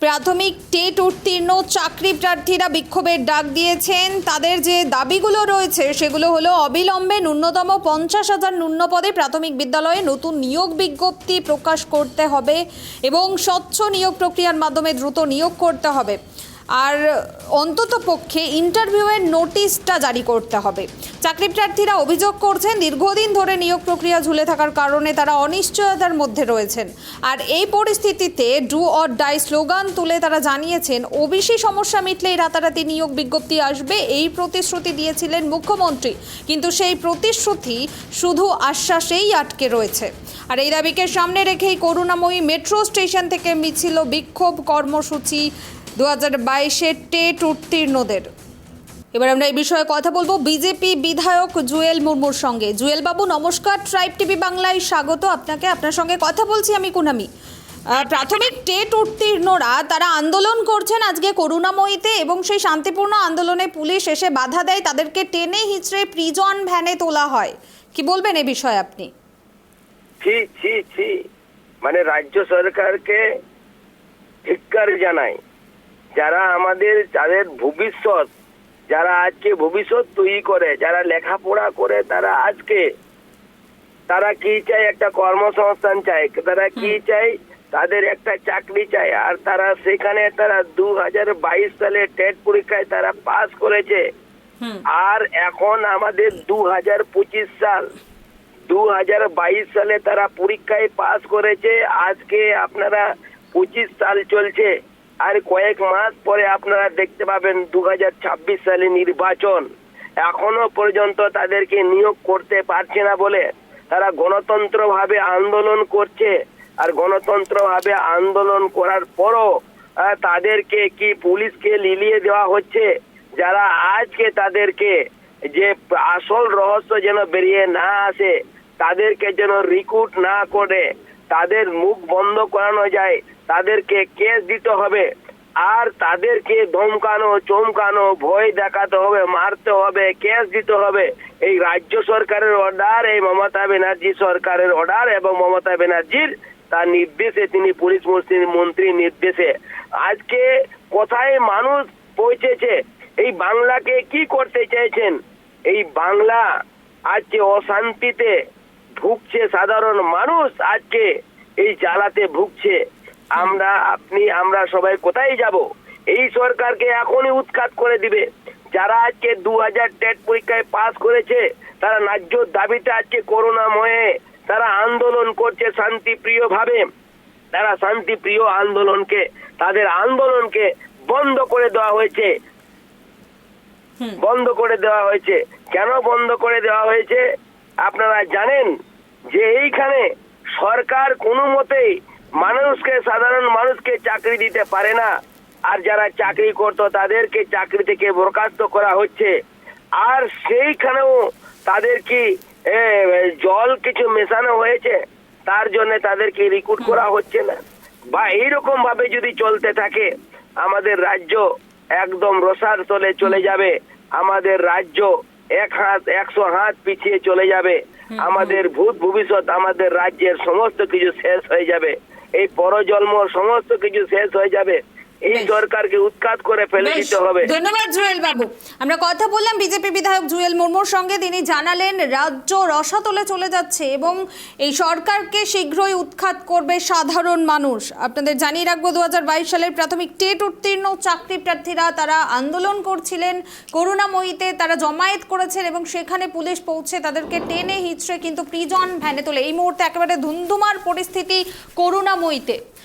প্রাথমিক টেট উত্তীর্ণ চাকরি প্রার্থীরা বিক্ষোভের ডাক দিয়েছেন। তাদের যে দাবিগুলো রয়েছে সেগুলো হলো অবিলম্বে ন্যূনতম 50,000 ন্যূন পদে প্রাথমিক বিদ্যালয়ে নতুন নিয়োগ বিজ্ঞপ্তি প্রকাশ করতে হবে এবং স্বচ্ছ নিয়োগ প্রক্রিয়ার মাধ্যমে দ্রুত নিয়োগ করতে হবে, আর অন্তত পক্ষে ইন্টারভিউয়ের নোটিশটা জারি করতে হবে। চাকরি প্রার্থীরা অভিযোগ করছেন দীর্ঘদিন ধরে নিয়োগ প্রক্রিয়া ঝুলে থাকার কারণে তারা অনিশ্চয়তার মধ্যে রয়েছেন। আর এই পরিস্থিতিতে ডু অর ডাই স্লোগান তুলে তারা জানিয়েছেন ওবিসি সমস্যা মিটলেই রাতারাতি নিয়োগ বিজ্ঞপ্তি আসবে, এই প্রতিশ্রুতি দিয়েছিলেন মুখ্যমন্ত্রী, কিন্তু সেই প্রতিশ্রুতি শুধু আশ্বাসেই আটকে রয়েছে। আর এই দাবিকে সামনে রেখেই করুণাময়ী মেট্রো স্টেশন থেকে মিছিল বিক্ষোভ কর্মসূচি 2022-এর টেট উত্তীর্ণদের। এবার আমরা এই বিষয়ে কথা বলবো বিজেপি বিধায়ক জুয়েল মুর্মুর সঙ্গে। জুয়েল বাবু নমস্কার, ট্রাইব টিভি বাংলায় স্বাগত আপনাকে। আপনার সঙ্গে কথা বলছি আমি কুনামি। প্রাথমিক টেট উত্তীর্ণরা তারা আন্দোলন করছেন আজকে করুণাময়ীতে, এবং সেই শান্তিপূর্ণ আন্দোলনে পুলিশ এসে বাধা দেয়, তাদেরকে টেনে হিচড়ে প্রিজন ভ্যানে তোলা হয়। কি বলবেন এ বিষয়ে আপনি? মানে রাজ্য সরকারকে ধিক্কার জানাই, যারা আমাদের যাদের ভবিষ্যৎ, যারা আজকে ভবিষ্যৎ তৈরি করে, যারা লেখাপড়া করে, তারা আজকে তারা কি চাই? একটা কর্মসংস্থান চাই, তারা কি চাই? তাদের একটা চাকরি চাই। আর তারা সেখানে তারা 2022 সালে টেট পরীক্ষায় তারা পাস করেছে। আর এখন আমাদের 2025 সাল, 2022 সালে তারা পরীক্ষায় পাস করেছে। আজকে আপনারা 25 সাল চলছে, আর কয়েক মাস পরে আপনারা দেখতে পাবেন 2026 সালে নির্বাচন। এখনো পর্যন্ত তাদেরকে নিয়োগ করতে পারছে না বলে তারা গণতন্ত্রভাবে আন্দোলন করছে। আর গণতন্ত্রভাবে আন্দোলন করার পরও তাদেরকে কি পুলিশকে লিলিয়ে দেওয়া হচ্ছে, যারা আজকে তাদেরকে যে আসল রহস্য যেন বেরিয়ে না আসে, তাদেরকে যেন রিক্রুট না করে তাদের মুখ বন্ধ করানো যায়, তাদেরকে কেস দিতে হবে। আর তাদেরকে ধমকানো, চমকানো, ভয় দেখাতে হবে, মারতে হবে, কেস দিতে হবে। এই রাজ্য সরকারের অর্ডার, এই মমতা ব্যানার্জি সরকারের অর্ডার এবং মমতা ব্যানার্জির তার নির্দেশে, তিনি পুলিশ মন্ত্রীর নির্দেশে আজকে কোথায় মানুষ পৌঁছেছে। এই বাংলাকে কি করতে চাইছেন? এই বাংলা আজকে অশান্তিতে ভুগছে, সাধারণ মানুষ আজকে এই জ্বালাতে ভুগছে। আমরা সবাই কোথায় যাব? এই সরকারকে এখনই উৎখাত করে দিবে। যারা আজকে 2000 টেট পরীক্ষায় পাস করেছে, তারা ন্যায্য দাবিতে আজকে করুণাময়ে তারা আন্দোলন করছে শান্তিপ্রিয় ভাবে। তারা শান্তিপ্রিয় আন্দোলনকে, তাদের আন্দোলনকে বন্ধ করে দেওয়া হয়েছে। কেন বন্ধ করে দেওয়া হয়েছে আপনারা জানেন? যে এইখানে সরকার কোনো মতেই মানুষকে, সাধারণ মানুষকে চাকরি দিতে পারে না। আর যারা চাকরি করতো তাদেরকে চাকরি থেকে বরখাস্ত করা হচ্ছে। আর সেইখানেও তাদের কি জল কিছু মেশানো হয়েছে, তার জন্য তাদেরকে রিক্রুট করা হচ্ছে না। বা এইরকম ভাবে যদি চলতে থাকে, আমাদের রাজ্য একদম রসার তলে চলে যাবে। আমাদের রাজ্য 100 হাত পিছিয়ে চলে যাবে। আমাদের ভবিষ্যৎ, আমাদের রাজ্যের সমস্ত কিছু শেষ হয়ে যাবে। এই পরজন্ম সমস্ত কিছু শেষ হয়ে যাবে। এই সরকারকে উৎখাত করে ফেলে দিতে হবে। ধন্যবাদ জুয়েল বাবু। আমরা কথা বললাম বিজেপি বিধায়ক জুয়েল মুর্মুর সঙ্গে। তিনি জানালেন রাজ্য রসাতলে চলে যাচ্ছে এবং এই সরকারকে শীঘ্রই উৎখাত করবে সাধারণ মানুষ। আপনাদের জানিয়ে রাখবো 2022 সালের প্রাথমিক টেট উত্তীর্ণ চাকরি প্রার্থীরা তারা আন্দোলন করছিলেন করুণাময়ীতে, তারা জমায়েত করেছেন এবং সেখানে পুলিশ পৌঁছে তাদেরকে টেনে হিচড়ে কিন্তু প্রিজন ভ্যানে তোলে। এই মুহূর্তে একেবারে ধুন্ধুমার পরিস্থিতি করুণাময়ীতে।